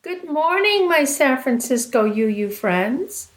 Good morning, my San Francisco UU friends.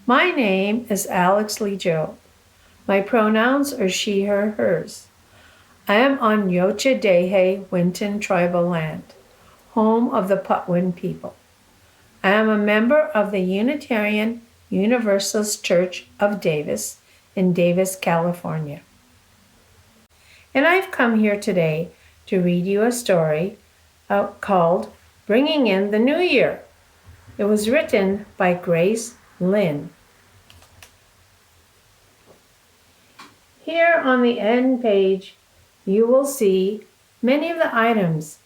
My name is Lee-Jobe. My pronouns are she, her, hers. I am on Yocha Dehe Winton tribal land, home of the Patwin people. I am a member of the Unitarian Universalist Church of Davis in Davis, California. And I've come here today to read you a story called Bringing in the New Year. It was written by Grace Lynn. Here on the end page, you will see many of the items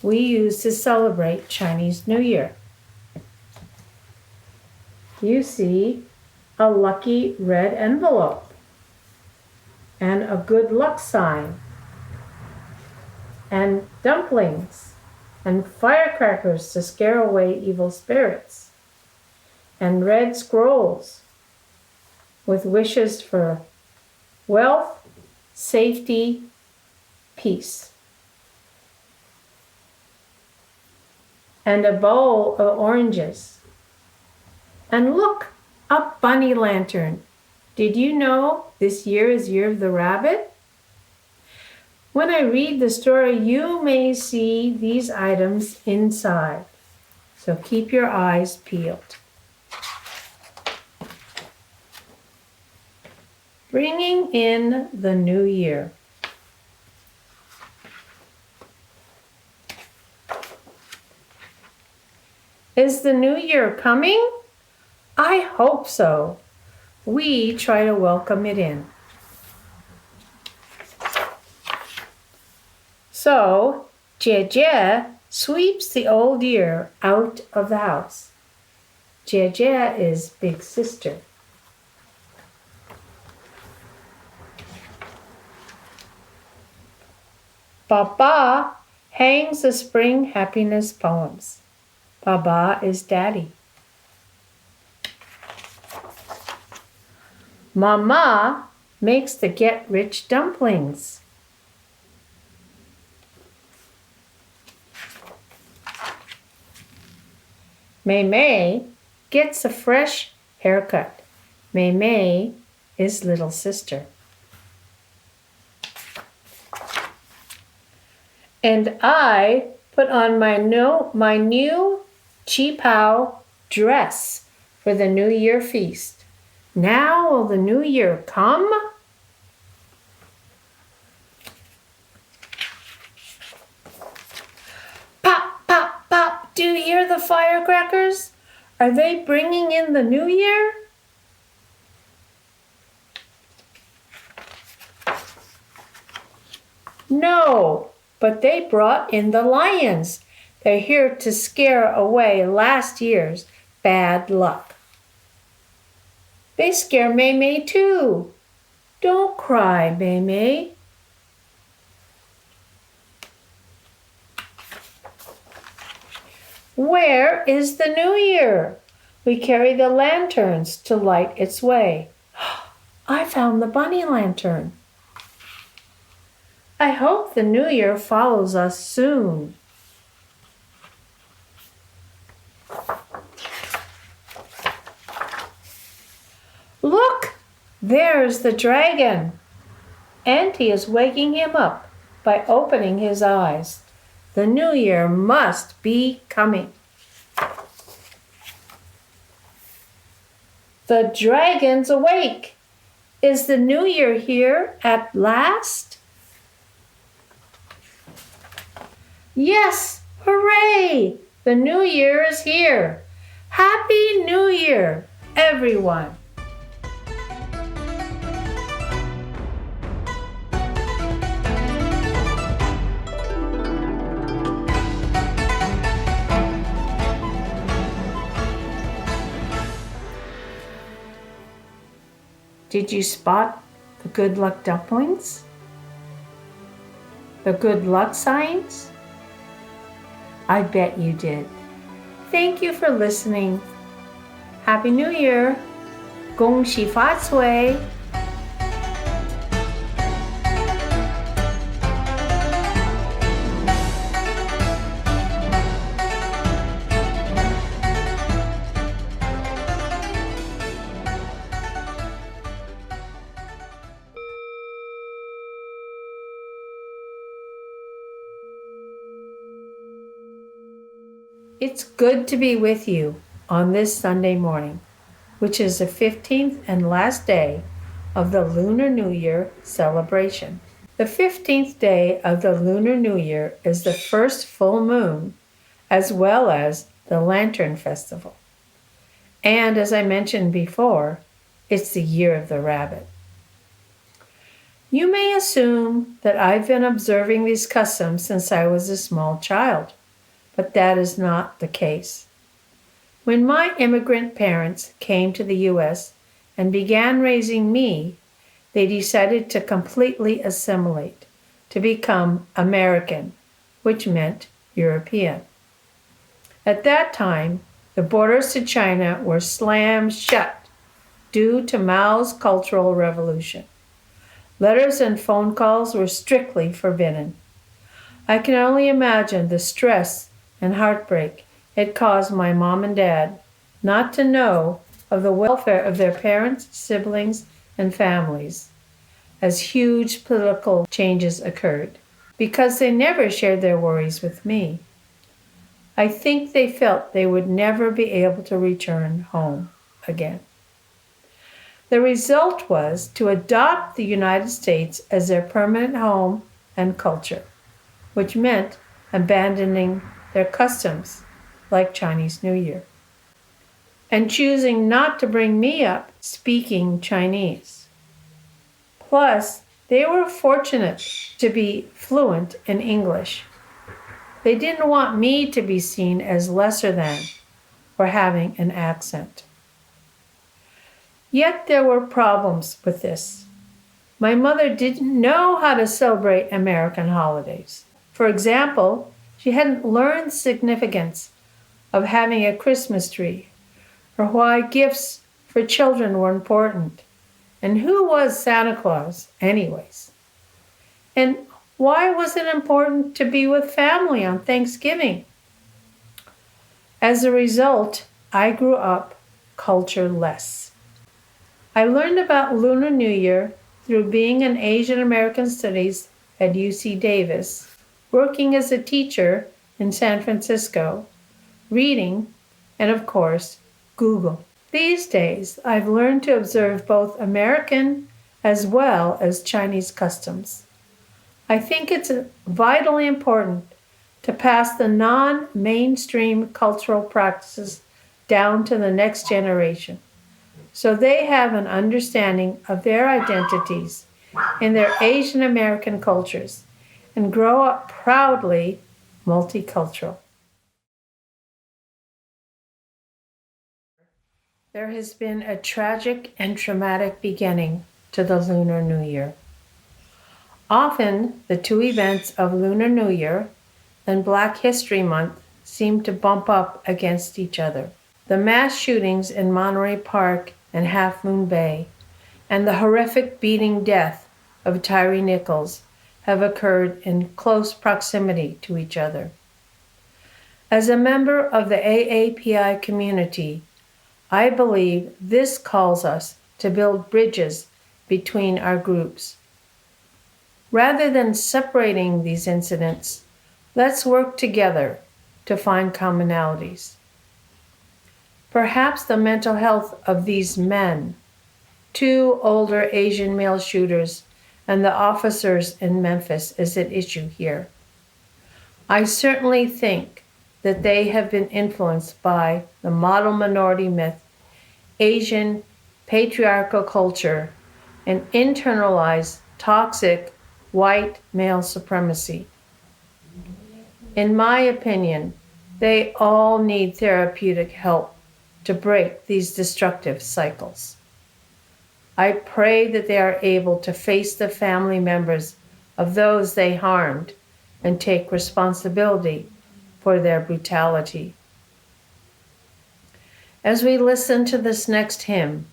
we use to celebrate Chinese New Year. You see a lucky red envelope and a good luck sign and dumplings and firecrackers to scare away evil spirits and red scrolls with wishes for wealth, safety, peace. And a bowl of oranges. And look, a bunny lantern. Did you know this year is Year of the Rabbit? When I read the story, you may see these items inside. So keep your eyes peeled. Bringing in the new year. Is the new year coming? I hope so. We try to welcome it in. So, Jie sweeps the old year out of the house. Jie is big sister. Baba hangs the spring happiness poems. Baba is daddy. Mama makes the get-rich dumplings. Mei gets a fresh haircut. Mei is little sister. And I put on my new qipao dress for the New Year feast. Now will the New Year come? Pop, pop, pop. Do you hear the firecrackers? Are they bringing in the New Year? No, but they brought in the lions. They're here to scare away last year's bad luck. They scare Mei too. Don't cry, Mei. Where is the New Year? We carry the lanterns to light its way. I found the bunny lantern. I hope the New Year follows us soon. Look, there's the dragon. Auntie is waking him up by opening his eyes. The New Year must be coming. The dragon's awake. Is the New Year here at last? Yes, hooray! The New Year is here. Happy New Year, everyone. Did you spot the good luck dumplings? The good luck signs? I bet you did. Thank you for listening. Happy New Year. 恭喜发财. It's good to be with you on this Sunday morning, which is the 15th and last day of the Lunar New Year celebration. The 15th day of the Lunar New Year is the first full moon, as well as the Lantern Festival. And as I mentioned before, it's the year of the rabbit. You may assume that I've been observing these customs since I was a small child, but that is not the case. When my immigrant parents came to the U.S. and began raising me, they decided to completely assimilate, to become American, which meant European. At that time, the borders to China were slammed shut due to Mao's Cultural Revolution. Letters and phone calls were strictly forbidden. I can only imagine the stress and heartbreak it caused my mom and dad not to know of the welfare of their parents, siblings, and families as huge political changes occurred, because they never shared their worries with me. I think they felt they would never be able to return home again. The result was to adopt the United States as their permanent home and culture, which meant abandoning their customs, like Chinese New Year, and choosing not to bring me up speaking Chinese. Plus, they were fortunate to be fluent in English. They didn't want me to be seen as lesser than for having an accent. Yet there were problems with this. My mother didn't know how to celebrate American holidays. For example, she hadn't learned the significance of having a Christmas tree, or why gifts for children were important, and who was Santa Claus, anyways. And why was it important to be with family on Thanksgiving? As a result, I grew up cultureless. I learned about Lunar New Year through being an Asian American Studies at UC Davis, working as a teacher in San Francisco, reading, and of course, Google. These days, I've learned to observe both American as well as Chinese customs. I think it's vitally important to pass the non-mainstream cultural practices down to the next generation, so they have an understanding of their identities in their Asian American cultures and grow up proudly multicultural. There has been a tragic and traumatic beginning to the Lunar New Year. Often, the two events of Lunar New Year and Black History Month seem to bump up against each other. The mass shootings in Monterey Park and Half Moon Bay and the horrific beating death of Tyree Nichols have occurred in close proximity to each other. As a member of the AAPI community, I believe this calls us to build bridges between our groups. Rather than separating these incidents, let's work together to find commonalities. Perhaps the mental health of these men, two older Asian male shooters, and the officers in Memphis is at issue here. I certainly think that they have been influenced by the model minority myth, Asian patriarchal culture, and internalized toxic white male supremacy. In my opinion, they all need therapeutic help to break these destructive cycles. I pray that they are able to face the family members of those they harmed and take responsibility for their brutality. As we listen to this next hymn,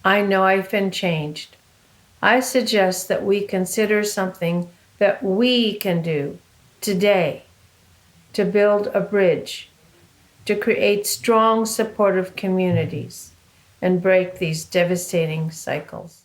I Know I've Been Changed, I suggest that we consider something that we can do today to build a bridge, to create strong, supportive communities, and break these devastating cycles.